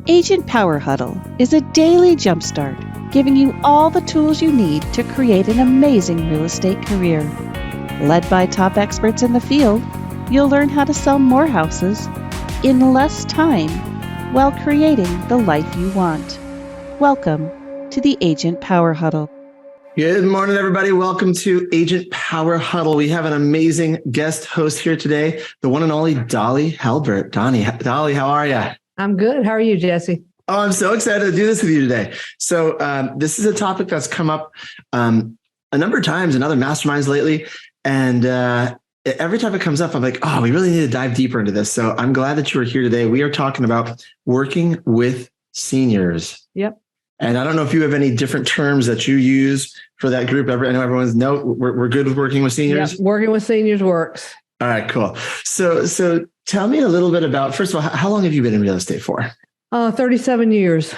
Agent Power Huddle is a daily jumpstart, giving you all the tools you need to create an amazing real estate career. Led by top experts in the field, you'll learn how to sell more houses in less time while creating the life you want. Welcome to the Agent Power Huddle. Good morning, everybody. Welcome to Agent Power Huddle. We have an amazing guest host here today, the one and only Dolly Helbert. Dolly, how are you? I'm good. How are you, Jesse? Oh, I'm so excited to do this with you today. So this is a topic that's come up a number of times in other masterminds lately. And every time it comes up, I'm like, oh, we really need to dive deeper into this. So I'm glad that you are here today. We are talking about working with seniors. Yep. And I don't know if you have any different terms that you use for that group. I know everyone's we're good with working with seniors. Yep. Working with seniors works. All right, cool. So tell me a little bit about, first of all, how long have you been in real estate for? 37 years.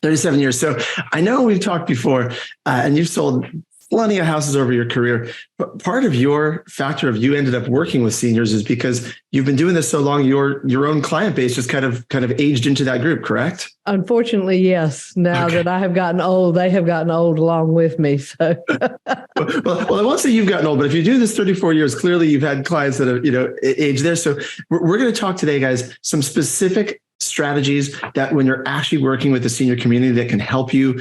37 years. So I know we've talked before and you've sold plenty of houses over your career, but part of your factor of you ended up working with seniors is because you've been doing this so long, your own client base just kind of aged into that group, correct? Unfortunately, yes. Now that I have gotten old, they have gotten old along with me. So, well, I won't say you've gotten old, but if you do this 34 years, clearly you've had clients that have, aged there. So we're going to talk today, guys, some specific strategies that when you're actually working with the senior community that can help you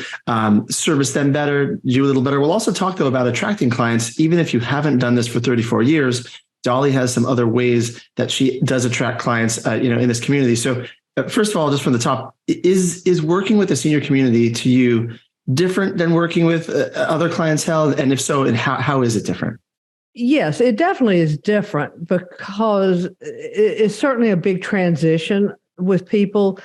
service them better, you a little better. We'll also talk though about attracting clients. Even if you haven't done this for 34 years, Dolly has some other ways that she does attract clients, in this community. So first of all, just from the top, is working with the senior community to you different than working with other clientele? And if so, and how is it different? Yes, it definitely is different because it's certainly a big transition with people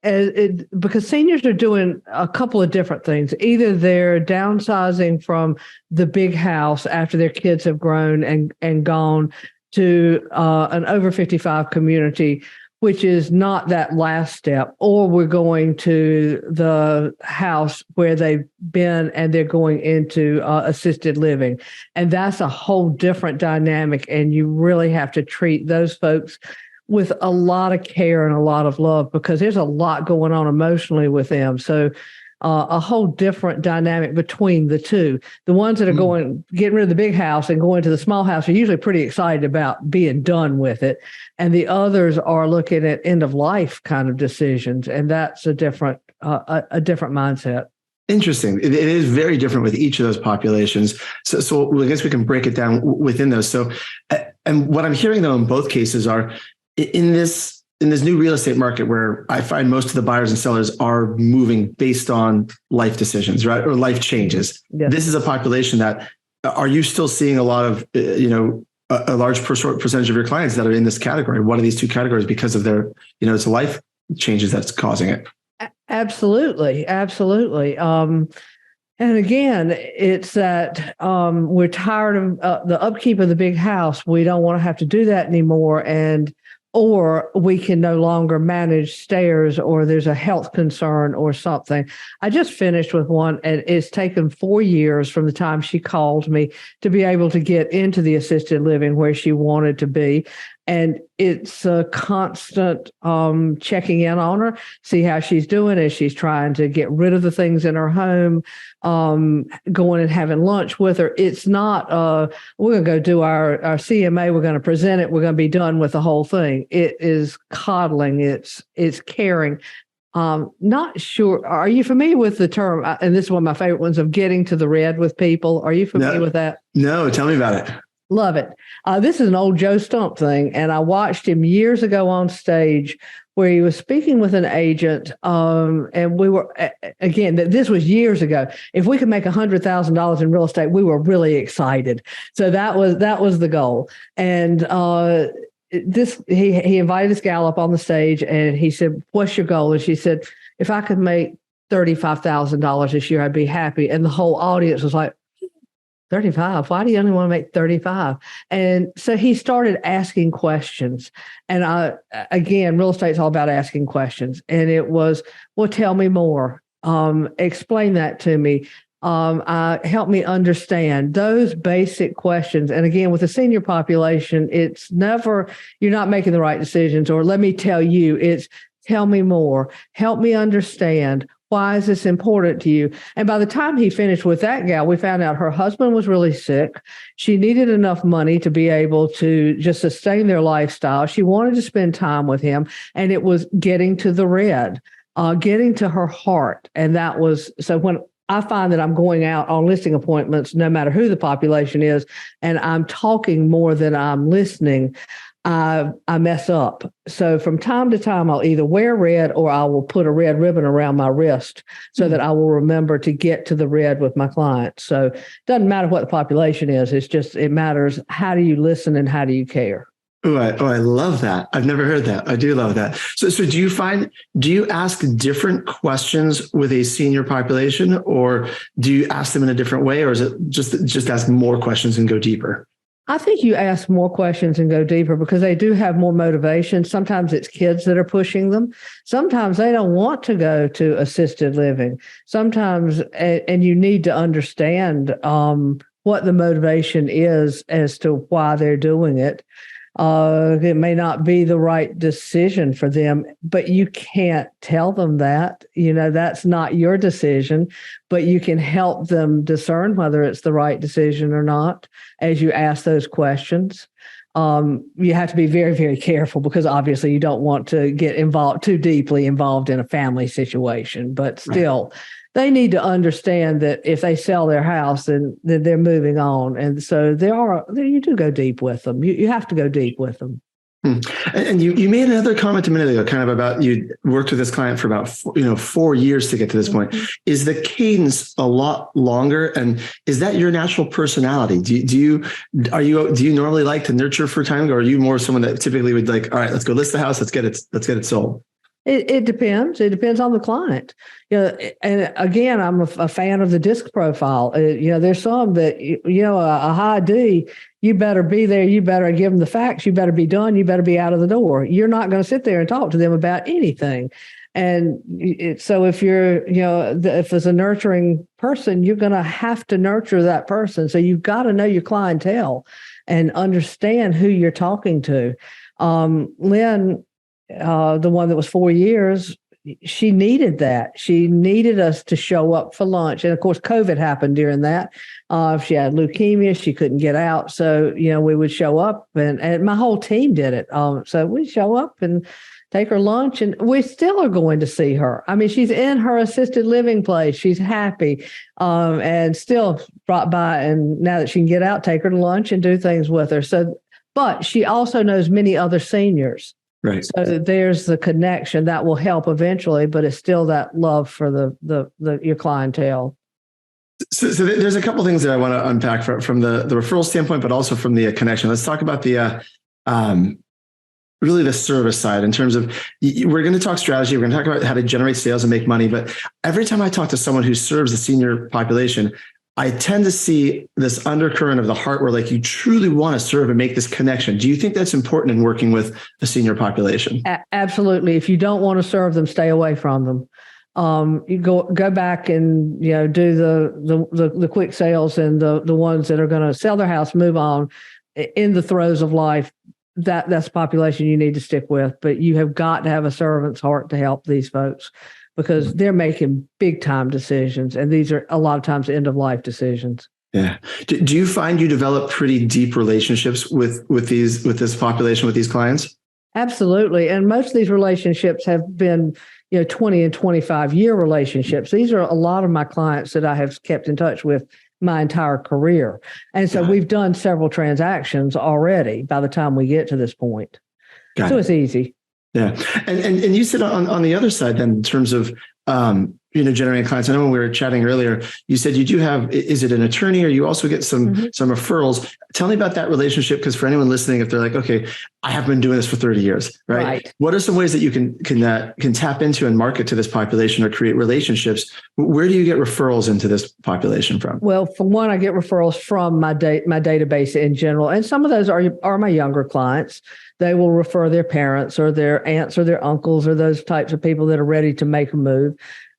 because seniors are doing a couple of different things. Either they're downsizing from the big house after their kids have grown and gone to an over 55 community, which is not that last step, or we're going to the house where they've been and they're going into assisted living. And that's a whole different dynamic. And you really have to treat those folks with a lot of care and a lot of love because there's a lot going on emotionally with them. So a whole different dynamic between the two. The ones that are getting rid of the big house and going to the small house are usually pretty excited about being done with it. And the others are looking at end of life kind of decisions. And that's a different mindset. Interesting. It is very different with each of those populations. So I guess we can break it down within those. So, and what I'm hearing though in both cases are in this new real estate market where I find most of the buyers and sellers are moving based on life decisions, right? Or life changes. Yes. This is a population that, are you still seeing a lot of, a large percentage of your clients that are in this category? One of these two categories because of their, it's life changes that's causing it. Absolutely. Absolutely. And again, it's that we're tired of the upkeep of the big house. We don't want to have to do that anymore. Or we can no longer manage stairs, or there's a health concern or something. I just finished with one, and it's taken 4 years from the time she called me to be able to get into the assisted living where she wanted to be. And it's a constant checking in on her, see how she's doing as she's trying to get rid of the things in her home, going and having lunch with her. It's not, we're going to go do our CMA, we're going to present it, we're going to be done with the whole thing. It is coddling, it's caring. Not sure. Are you familiar with the term, and this is one of my favorite ones, of getting to the red with people? Are you familiar with that? No, tell me about it. Love it. This is an old Joe Stump thing, and I watched him years ago on stage where he was speaking with an agent, and we were, again, this was years ago. If we could make $100,000 in real estate, we were really excited. So that was the goal. And he invited this gal up on the stage, and he said, "What's your goal?" And she said, "If I could make $35,000 this year, I'd be happy." And the whole audience was like, 35? Why do you only want to make 35? And so he started asking questions. And again, real estate's all about asking questions. And it was, well, tell me more. Explain that to me. Help me understand those basic questions. And again, with the senior population, it's never, you're not making the right decisions, or let me tell you, it's Tell me more. Help me understand. Why is this important to you? And by the time he finished with that gal, we found out her husband was really sick. She needed enough money to be able to just sustain their lifestyle. She wanted to spend time with him, and it was getting to the red, getting to her heart. And that was, so when I find that I'm going out on listing appointments, no matter who the population is, and I'm talking more than I'm listening, I mess up. So from time to time, I'll either wear red or I will put a red ribbon around my wrist so that I will remember to get to the red with my client. So it doesn't matter what the population is. It's just, it matters how do you listen and how do you care? I love that. I've never heard that. I do love that. So do you ask different questions with a senior population, or do you ask them in a different way, or is it just ask more questions and go deeper? I think you ask more questions and go deeper because they do have more motivation. Sometimes it's kids that are pushing them. Sometimes they don't want to go to assisted living. Sometimes, and you need to understand what the motivation is as to why they're doing it. It may not be the right decision for them, but you can't tell them that. That's not your decision, but you can help them discern whether it's the right decision or not as you ask those questions. You have to be very, very careful because obviously you don't want to get too deeply involved in a family situation, but still. Right. They need to understand that if they sell their house, then they're moving on. And so you do go deep with them. You have to go deep with them. And you made another comment a minute ago, kind of about you worked with this client for about 4 years to get to this point. Is the cadence a lot longer? And is that your natural personality? Do you normally like to nurture for time, or are you more someone that typically would like, all right, let's go list the house, let's get it sold? It depends. It depends on the client. And again, I'm a fan of the disc profile. There's some that, a high D, you better be there. You better give them the facts. You better be done. You better be out of the door. You're not going to sit there and talk to them about anything. And so if if it's a nurturing person, you're going to have to nurture that person. So you've got to know your clientele and understand who you're talking to. Lynn, the one that was 4 years, she needed that. She needed us to show up for lunch. And of course, COVID happened during that. She had leukemia. She couldn't get out. So, we would show up and my whole team did it. So we'd show up and take her lunch, and we still are going to see her. I mean, she's in her assisted living place. She's happy and still brought by. And now that she can get out, take her to lunch and do things with her. So, but she also knows many other seniors. Right. So there's the connection that will help eventually, but it's still that love for your clientele. So there's a couple of things that I want to unpack from the referral standpoint, but also from the connection. Let's talk about the really the service side in terms of, we're going to talk strategy. We're going to talk about how to generate sales and make money. But every time I talk to someone who serves the senior population, I tend to see this undercurrent of the heart where like you truly want to serve and make this connection. Do you think that's important in working with a senior population? Absolutely. If you don't want to serve them, stay away from them. You go back and do the quick sales and the ones that are going to sell their house, move on in the throes of life. That's the population you need to stick with. But you have got to have a servant's heart to help these folks, because they're making big time decisions. And these are a lot of times end of life decisions. Yeah. Do you find you develop pretty deep relationships with this population, with these clients? Absolutely. And most of these relationships have been, 20 and 25 year relationships. These are a lot of my clients that I have kept in touch with my entire career. And so we've done several transactions already by the time we get to this point. It's easy. Yeah. And you said on the other side then, in terms of, generating clients. I know when we were chatting earlier, you said you do have, is it an attorney, or you also get some referrals? Tell me about that relationship. Because for anyone listening, if they're like, okay, I have been doing this for 30 years, right? What are some ways that you can tap into and market to this population or create relationships? Where do you get referrals into this population from? Well, for one, I get referrals from my database in general. And some of those are my younger clients. They will refer their parents or their aunts or their uncles or those types of people that are ready to make a move.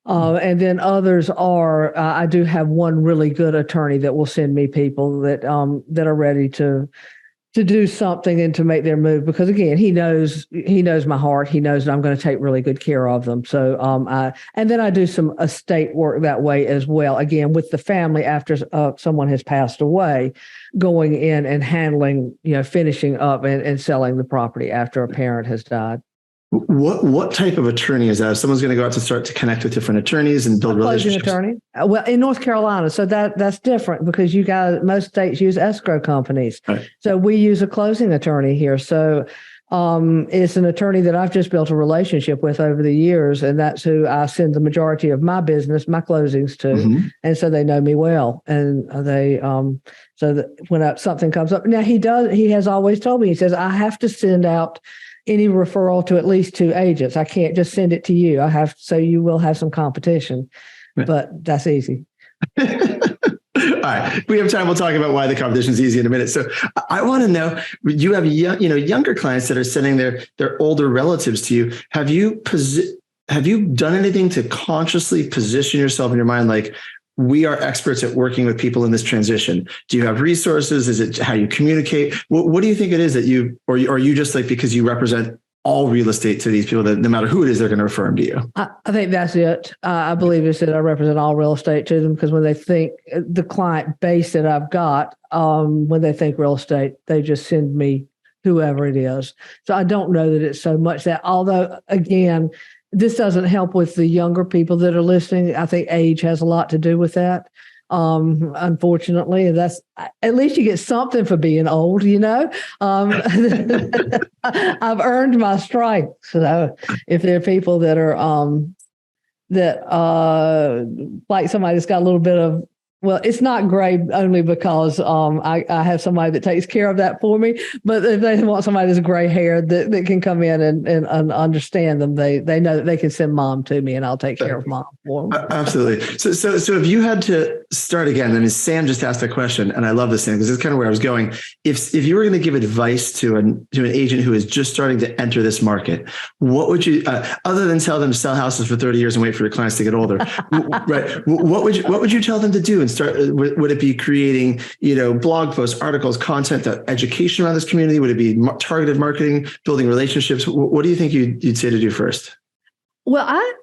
And then others are, I do have one really good attorney that will send me people that are ready to to do something and to make their move, because again, he knows my heart. He knows that I'm going to take really good care of them. So and then I do some estate work that way as well. Again, with the family after someone has passed away, going in and handling, finishing up and selling the property after a parent has died. What type of attorney is that? If someone's going to go out to start to connect with different attorneys and build relationships? Attorney. Well, in North Carolina, so that's different because you guys, most states use escrow companies. Right. So we use a closing attorney here. So it's an attorney that I've just built a relationship with over the years, and that's who I send the majority of my business, my closings to, mm-hmm. and so they know me well, and they so that when something comes up, now he has always told me, he says, I have to send out any referral to at least 2 agents. I can't just send it to you. So you will have some competition, right. But that's easy. All right. If we have time, we'll talk about why the competition is easy in a minute. So I want to know, you have younger clients that are sending their older relatives to you. Have you done anything to consciously position yourself in your mind like, we are experts at working with people in this transition? Do you have resources? Is it how you communicate? What do you think it is that or are you just like, because you represent all real estate to these people that no matter who it is, they're going to refer them to you? I think that's it. I believe it's that I represent all real estate to them, because when they think the client base that I've got, when they think real estate, they just send me whoever it is. So I don't know that it's so much that, although again, this doesn't help with the younger people that are listening. I think age has a lot to do with that. Unfortunately, that's at least you get something for being old, I've earned my stripes. So if there are people that are like somebody that's got a little bit of, well, it's not gray only because I have somebody that takes care of that for me. But if they want somebody that's gray haired that can come in and understand them, they know that they can send mom to me and I'll take care of mom for them. Absolutely. So if you had to start again, I mean, Sam just asked a question, and I love this thing because it's kind of where I was going. If you were going to give advice to an agent who is just starting to enter this market, what would you, other than tell them to sell houses for 30 years and wait for your clients to get older, right? What would you tell them to do? And start, would it be creating, blog posts, articles, content, education around this community? Would it be targeted marketing, building relationships? What do you think you'd say to do first? Well, I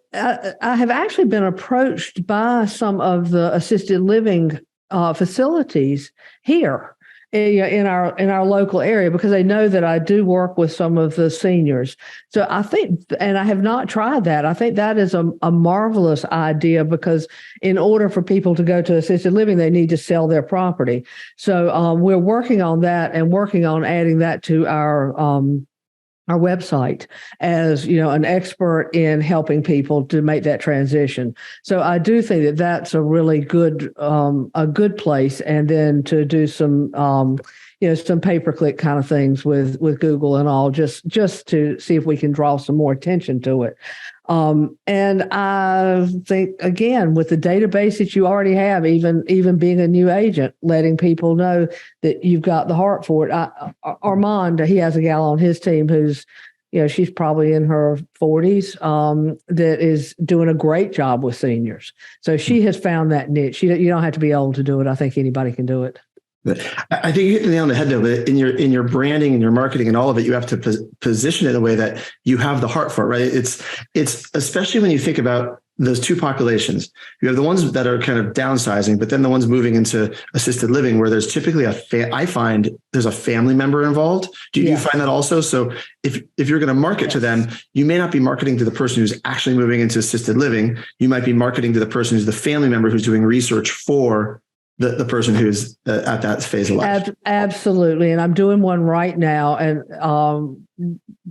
have actually been approached by some of the assisted living facilities here in our local area, because they know that I do work with some of the seniors. So I think, and I have not tried that, I think that is a marvelous idea, because in order for people to go to assisted living, they need to sell their property. So we're working on that and working on adding that to our website as, an expert in helping people to make that transition. So I do think that that's a really good place. And then to do some, some pay-per-click kind of things with Google and all, just to see if we can draw some more attention to it. And I think, again, with the database that you already have, even being a new agent, letting people know that you've got the heart for it. Armand, he has a gal on his team who's, she's probably in her 40s, that is doing a great job with seniors. So she has found that niche. You don't have to be old to do it. I think anybody can do it. I think you hit the nail on the head, though. But in your branding and your marketing and all of it, you have to position it in a way that you have the heart for it, right? It's especially when you think about those two populations. You have the ones that are kind of downsizing, but then the ones moving into assisted living, where there's typically I find there's a family member involved. Do you find that also? So if you're going to market to them, you may not be marketing to the person who's actually moving into assisted living. You might be marketing to the person who's the family member who's doing research for the person who's at that phase of life. Absolutely. And I'm doing one right now. And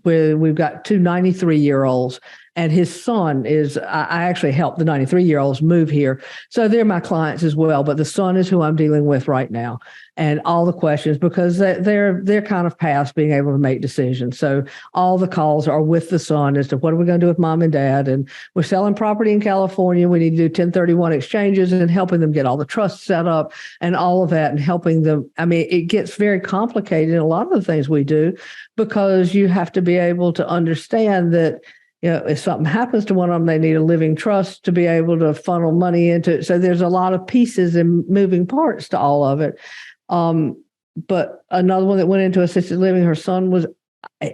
we've got 2 93-year-olds, and his son is, I actually helped the 93-year-olds move here. So they're my clients as well. But the son is who I'm dealing with right now. And all the questions, because they're kind of past being able to make decisions. So all the calls are with the son as to what are we going to do with mom and dad? And we're selling property in California. We need to do 1031 exchanges and helping them get all the trusts set up and all of that, and helping them. I mean, it gets very complicated in a lot of the things we do, because you have to be able to understand that, if something happens to one of them, they need a living trust to be able to funnel money into it. So there's a lot of pieces and moving parts to all of it. but another one that went into assisted living, her son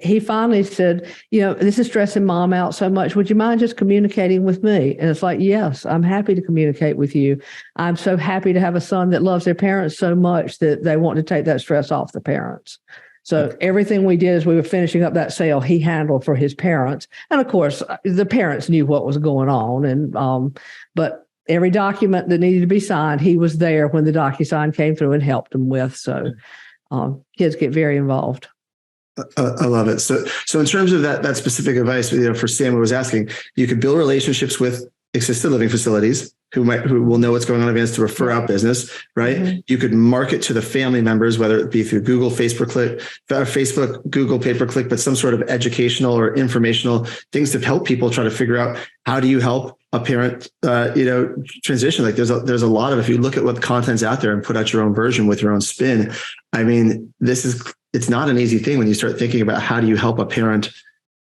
he finally said, this is stressing mom out so much. Would you mind just communicating with me? And it's like, yes, I'm happy to communicate with you. I'm so happy to have a son that loves their parents so much that they want to take that stress off the parents. So everything we did as we were finishing up that sale, he handled for his parents. And of course, the parents knew what was going on. And, but every document that needed to be signed, he was there when the DocuSign came through and helped them with. So kids get very involved. I love it. So in terms of that specific advice, for Sam who was asking, you could build relationships with assisted living facilities who will know what's going on in advance to refer out business, right? Mm-hmm. You could market to the family members, whether it be through Google, Facebook, Google pay-per-click, but some sort of educational or informational things to help people try to figure out how do you help a parent, transition. Like there's a lot of, if you look at what the content's out there and put out your own version with your own spin, I mean, it's not an easy thing when you start thinking about how do you help a parent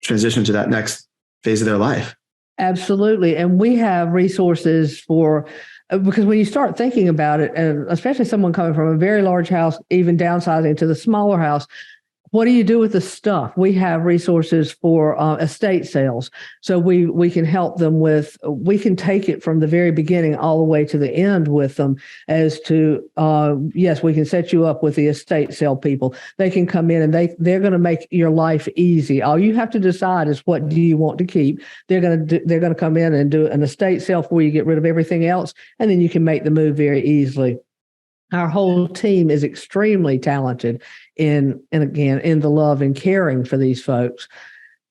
transition to that next phase of their life. Absolutely. And we have resources because when you start thinking about it, and especially someone coming from a very large house, even downsizing to the smaller house, what do you do with the stuff? We have resources for estate sales. So we can help them we can take it from the very beginning all the way to the end with them as to, yes, we can set you up with the estate sale people. They can come in and they're going to make your life easy. All you have to decide is what do you want to keep. They're going to come in and do an estate sale where you get rid of everything else, and then you can make the move very easily. Our whole team is extremely talented in the love and caring for these folks.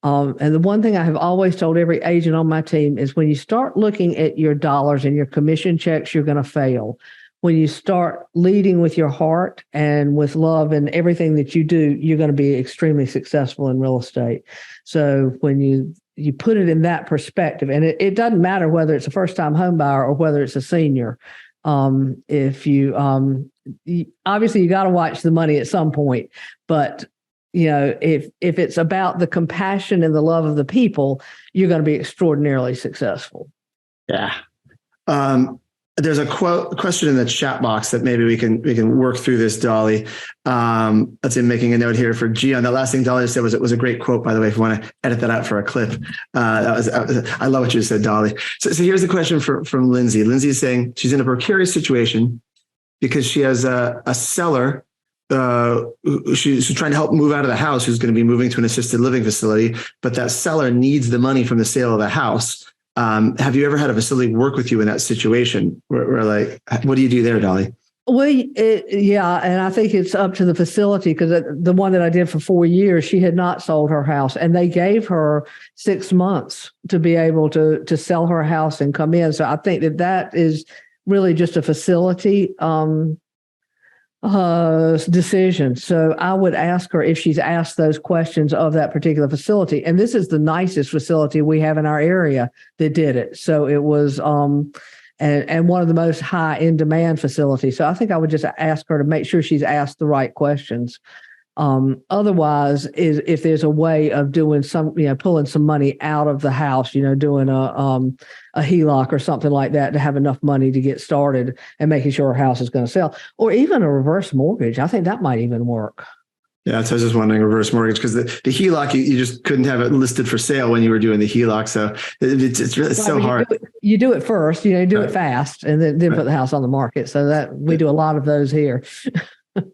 And the one thing I have always told every agent on my team is when you start looking at your dollars and your commission checks, you're going to fail. When you start leading with your heart and with love and everything that you do, you're going to be extremely successful in real estate. So when you put it in that perspective, and it doesn't matter whether it's a first-time home buyer or whether it's a senior. If you obviously you got to watch the money at some point, but if it's about the compassion and the love of the people, you're going to be extraordinarily successful. Yeah. There's a question in the chat box that maybe we can work through this, Dolly. Let's see, I'm making a note here for G on that last thing Dolly said was a great quote, by the way, if you want to edit that out for a clip. I love what you said, Dolly. So here's the question from Lindsay. Lindsay is saying she's in a precarious situation because she has a seller she's trying to help move out of the house who's going to be moving to an assisted living facility, but that seller needs the money from the sale of the house. Have you ever had a facility work with you in that situation? Where like, what do you do there, Dolly? Well, yeah, and I think it's up to the facility because the one that I did for 4 years, she had not sold her house, and they gave her 6 months to be able to sell her house and come in. So I think that is really just a facility decision. So I would ask her if she's asked those questions of that particular facility. And this is the nicest facility we have in our area that did it. So it was and one of the most high in demand facilities. So I think I would just ask her to make sure she's asked the right questions. Otherwise, if there's a way of doing pulling some money out of the house, doing a HELOC or something like that to have enough money to get started and making sure her house is going to sell, or even a reverse mortgage. I think that might even work. Yeah, so I was just wondering reverse mortgage because the HELOC, you just couldn't have it listed for sale when you were doing the HELOC. So it's really so hard. You do it first, do it fast, and then put the house on the market. So that we do a lot of those here.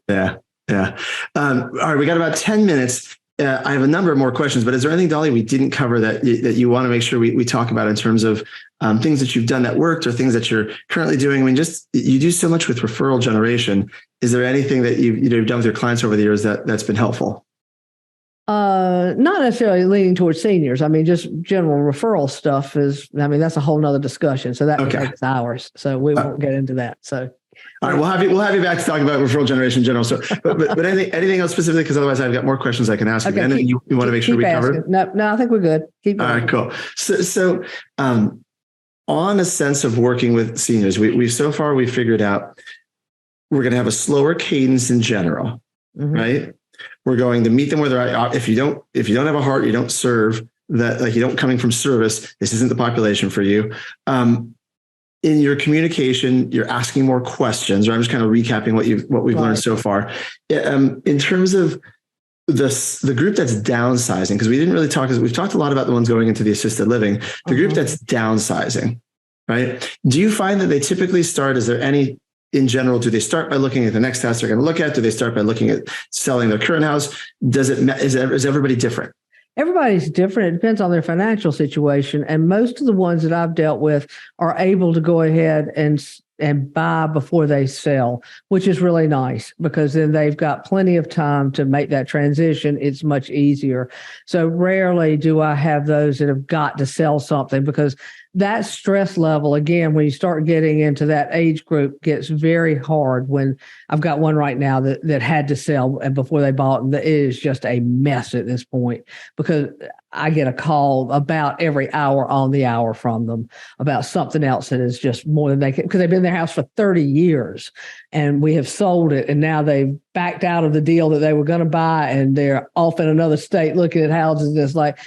Yeah. Yeah. All right. We got about 10 minutes. I have a number of more questions, but is there anything, Dolly, we didn't cover that you want to make sure we talk about in terms of things that you've done that worked or things that you're currently doing? I mean, you do so much with referral generation. Is there anything that you've done with your clients over the years that's been helpful? Not necessarily leaning towards seniors. I mean, just general referral stuff that's a whole nother discussion. So that takes hours. So we won't get into that. So. All right, we'll have you back to talk about referral generation in general. So, but anything else specific? Because otherwise, I've got more questions I can ask you. Anything you want to make sure we cover? No, I think we're good. Keep going. All right, cool. So, on a sense of working with seniors, we've figured out we're going to have a slower cadence in general, right? We're going to meet them where they're at. If you don't have a heart, you don't serve. That like you don't coming from service. This isn't the population for you. in your communication, you're asking more questions, or I'm just kind of recapping what we've learned so far. In terms of the group that's downsizing, because we didn't really talk, we've talked a lot about the ones going into the assisted living, the group that's downsizing, right? Do you find that they typically start, is there any, in general, do they start by looking at the next house they're going to look at? Do they start by looking at selling their current house? Is everybody different? Everybody's different. It depends on their financial situation. And most of the ones that I've dealt with are able to go ahead and buy before they sell, which is really nice because then they've got plenty of time to make that transition. It's much easier. So rarely do I have those that have got to sell something, because that stress level, again, when you start getting into that age group, gets very hard. When I've got one right now that had to sell and before they bought, and it is just a mess at this point, because I get a call about every hour on the hour from them about something else that is just more than they can, because they've been in their house for 30 years and we have sold it. And now they've backed out of the deal that they were going to buy and they're off in another state looking at houses. And it's like,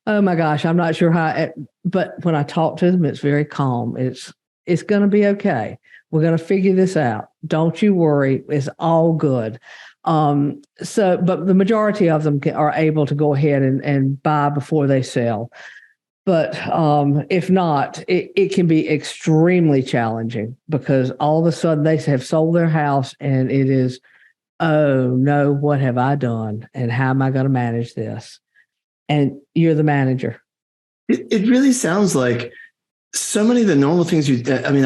oh my gosh, I'm not sure how, but when I talk to them, it's very calm. It's going to be okay. We're going to figure this out. Don't you worry. It's all good. But the majority of them are able to go ahead and buy before they sell. But if not, it can be extremely challenging, because all of a sudden they have sold their house and it is, oh no, what have I done? And how am I going to manage this? And you're the manager. It really sounds like so many of the normal things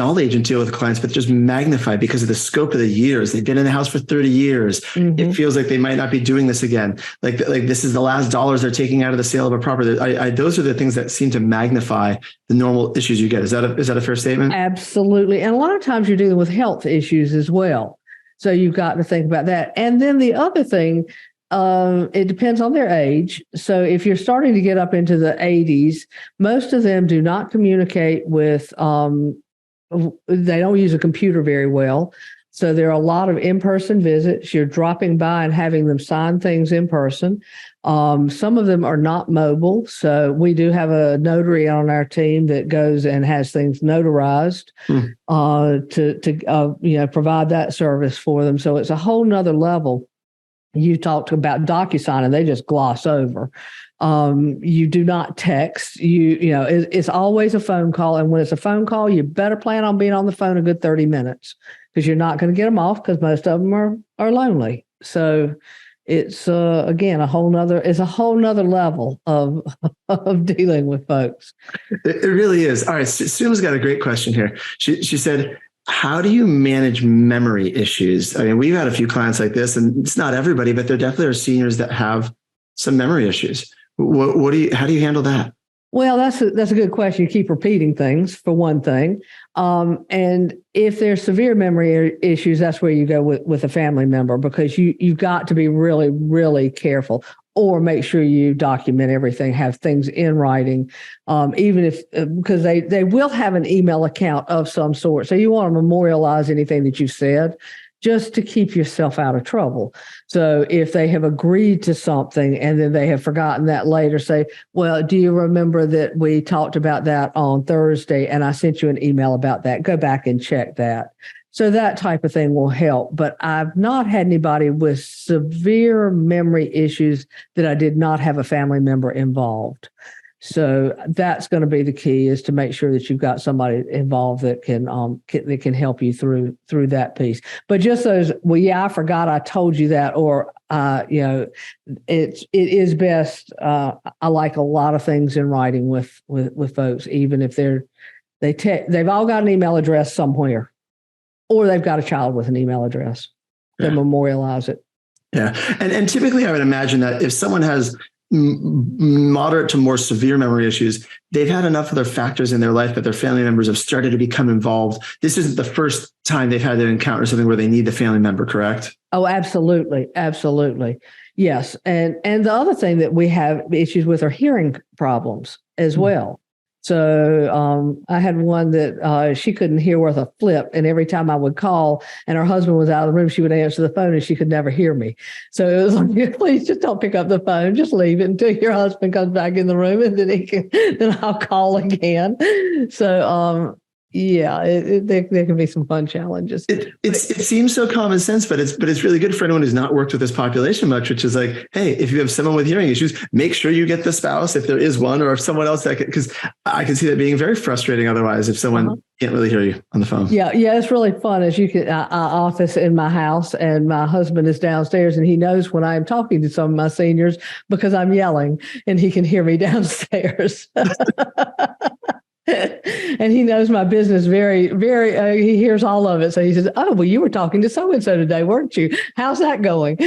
all agents deal with clients, but just magnified because of the scope of the years. They've been in the house for 30 years. Mm-hmm. It feels like they might not be doing this again. Like this is the last dollars they're taking out of the sale of a property. Those are the things that seem to magnify the normal issues you get. Is that a fair statement? Absolutely. And a lot of times you're dealing with health issues as well. So you've got to think about that. And then the other thing, it depends on their age. So if you're starting to get up into the 80s, most of them do not communicate with, they don't use a computer very well. So there are a lot of in-person visits. You're dropping by and having them sign things in person. Some of them are not mobile. So we do have a notary on our team that goes and has things notarized to provide that service for them. So it's a whole nother level. You talked about DocuSign and they just gloss over. You do not text. It's always a phone call. And when it's a phone call, you better plan on being on the phone a good 30 minutes, because you're not going to get them off, because most of them are lonely. So it's again a whole nother level of dealing with folks. It really is. All right, Suma's got a great question here. She said, how do you manage memory issues? I mean, we've had a few clients like this, and it's not everybody, but there definitely are seniors that have some memory issues. How do you handle that? Well, that's a good question. You keep repeating things, for one thing. And if there's severe memory issues, that's where you go with a family member, because you've got to be really, really careful, or make sure you document everything, have things in writing, even if, because they will have an email account of some sort. So you want to memorialize anything that you said, just to keep yourself out of trouble. So if they have agreed to something and then they have forgotten that later, say, well, do you remember that we talked about that on Thursday and I sent you an email about that? Go back and check that. So that type of thing will help. But I've not had anybody with severe memory issues that I did not have a family member involved. So that's going to be the key, is to make sure that you've got somebody involved that can help you through that piece. But just those, well, yeah, I forgot I told you that, or it is best. I like a lot of things in writing with folks, even if they've all got an email address somewhere, or they've got a child with an email address. They memorialize it. Yeah, and typically I would imagine that if someone has moderate to more severe memory issues, they've had enough other factors in their life that their family members have started to become involved. This isn't the first time they've had to encounter something where they need the family member, correct? Oh, absolutely. Absolutely. Yes. And the other thing that we have issues with are hearing problems as well. So I had one that she couldn't hear worth a flip. And every time I would call and her husband was out of the room, she would answer the phone and she could never hear me. So it was like, please just don't pick up the phone. Just leave it until your husband comes back in the room, and then I'll call again. So Yeah, there can be some fun challenges. It seems so common sense, but it's really good for anyone who's not worked with this population much, which is like, hey, if you have someone with hearing issues, make sure you get the spouse if there is one, or if someone else that because I can see that being very frustrating otherwise if someone can't really hear you on the phone. Yeah, it's really fun. As you can, I office in my house, and my husband is downstairs, and he knows when I'm talking to some of my seniors because I'm yelling, and he can hear me downstairs. And he knows my business very, very, he hears all of it. So he says, oh, well, you were talking to so-and-so today, weren't you? How's that going?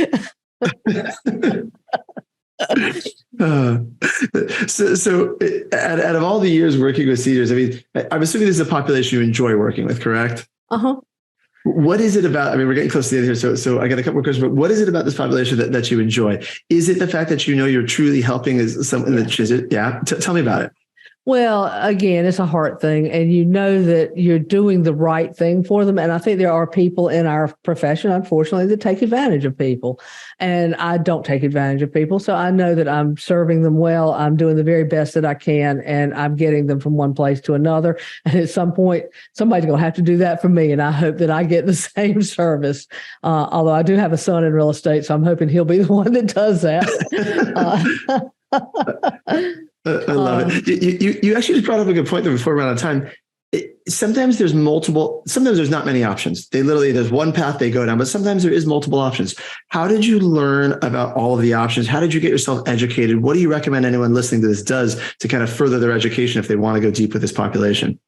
So out of all the years working with seniors, I mean, I'm assuming this is a population you enjoy working with, correct? What is it about? I mean, we're getting close to the end here, so I got a couple more questions. But what is it about this population that you enjoy? Is it the fact that you know you're truly helping? Is something that tell me about it. Well, again, it's a heart thing, and you know that you're doing the right thing for them. And I think there are people in our profession, unfortunately, that take advantage of people. And I don't take advantage of people. So I know that I'm serving them well. I'm doing the very best that I can, and I'm getting them from one place to another. And at some point, somebody's going to have to do that for me. And I hope that I get the same service. Although I do have a son in real estate, so I'm hoping he'll be the one that does that. I love it. You actually just brought up a good point there before we ran out of time. Sometimes there's not many options. There's one path they go down, but sometimes there is multiple options. How did you learn about all of the options? How did you get yourself educated? What do you recommend anyone listening to this does to kind of further their education if they want to go deep with this population?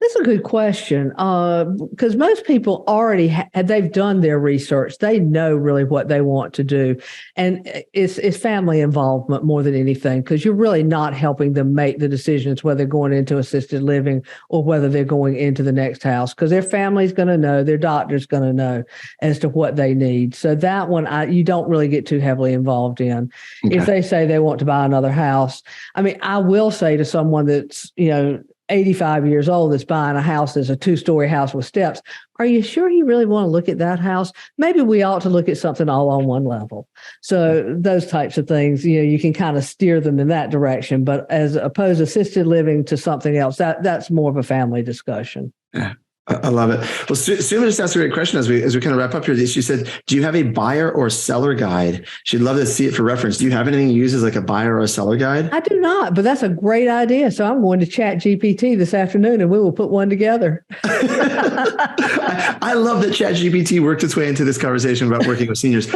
That's a good question, because most people already they've done their research. They know really what they want to do, and it's family involvement more than anything, because you're really not helping them make the decisions whether they're going into assisted living or whether they're going into the next house, because their family's going to know, their doctor's going to know as to what they need. So that one you don't really get too heavily involved in. Okay. If they say they want to buy another house, I mean, I will say to someone that's 85 years old that's buying a house that's a 2-story house with steps, are you sure you really want to look at that house? Maybe we ought to look at something all on one level. So those types of things, you can kind of steer them in that direction. But as opposed to assisted living to something else, that's more of a family discussion. Yeah. I love it. Well, Suma just asked a great question as we kind of wrap up here. She said, do you have a buyer or seller guide? She'd love to see it for reference. Do you have anything you use as like a buyer or a seller guide? I do not, but that's a great idea. So I'm going to chat GPT this afternoon and we will put one together. I love that chat GPT worked its way into this conversation about working with seniors.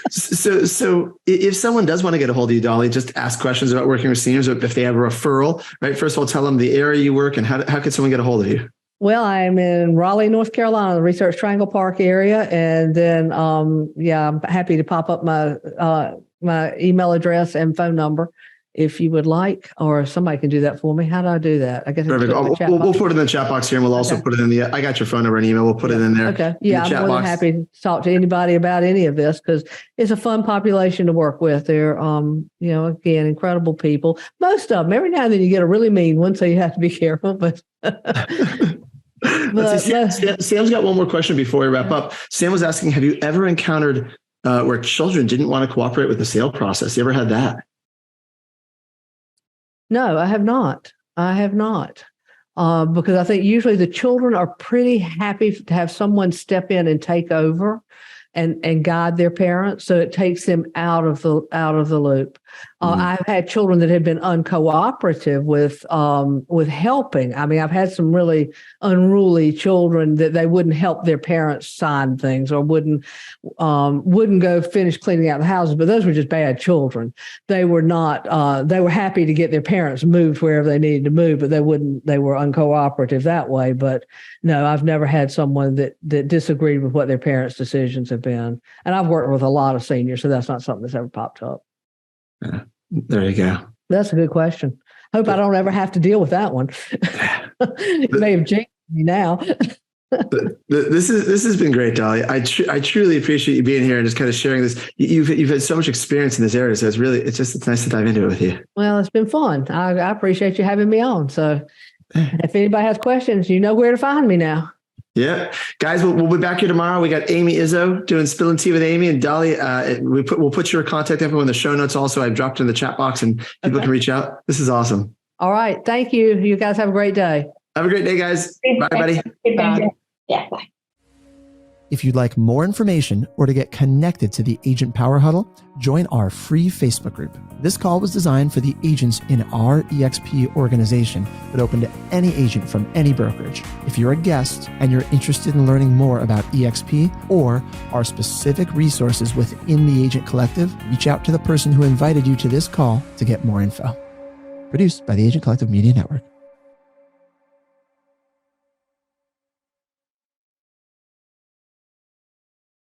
So if someone does want to get a hold of you, Dolly, just ask questions about working with seniors, or if they have a referral, right? First of all, tell them the area you work and how can someone get a hold of you? Well, I'm in Raleigh, North Carolina, the Research Triangle Park area. And then, I'm happy to pop up my email address and phone number if you would like, or somebody can do that for me. How do I do that? I guess perfect. We'll put it in the chat box here, and we'll also put it in I got your phone number and email. We'll put it in there. Okay. Yeah, I'm more than happy to talk to anybody about any of this, because it's a fun population to work with. They're, again, incredible people. Most of them. Every now and then you get a really mean one, so you have to be careful. But Sam's got one more question before we wrap up. Sam was asking, have you ever encountered where children didn't want to cooperate with the sale process? You ever had that? No, I have not. Because I think usually the children are pretty happy to have someone step in and take over and guide their parents. So it takes them out of the loop. I've had children that have been uncooperative with helping. I mean, I've had some really unruly children that they wouldn't help their parents sign things, or wouldn't go finish cleaning out the houses. But those were just bad children. They were not. They were happy to get their parents moved wherever they needed to move, but they wouldn't. They were uncooperative that way. But no, I've never had someone that disagreed with what their parents' decisions have been. And I've worked with a lot of seniors, so that's not something that's ever popped up. There you go. That's a good question. Hope I don't ever have to deal with that one. It may have jinxed me now. This has been great, Dolly. I truly appreciate you being here and just kind of sharing this. You've had so much experience in this area, so it's nice to dive into it with you. Well, it's been fun. I appreciate you having me on. So if anybody has questions, you know where to find me now. Yeah, guys, we'll be back here tomorrow. We got Amy Izzo doing Spilling Tea with Amy, and Dolly. We'll put your contact info in the show notes. Also, I've dropped it in the chat box, and people can reach out. This is awesome. All right, thank you. You guys have a great day. Have a great day, guys. Bye, buddy. Bye. Yeah, bye. If you'd like more information or to get connected to the Agent Power Huddle, join our free Facebook group. This call was designed for the agents in our EXP organization, but open to any agent from any brokerage. If you're a guest and you're interested in learning more about EXP or our specific resources within the Agent Collective, reach out to the person who invited you to this call to get more info. Produced by the Agent Collective Media Network.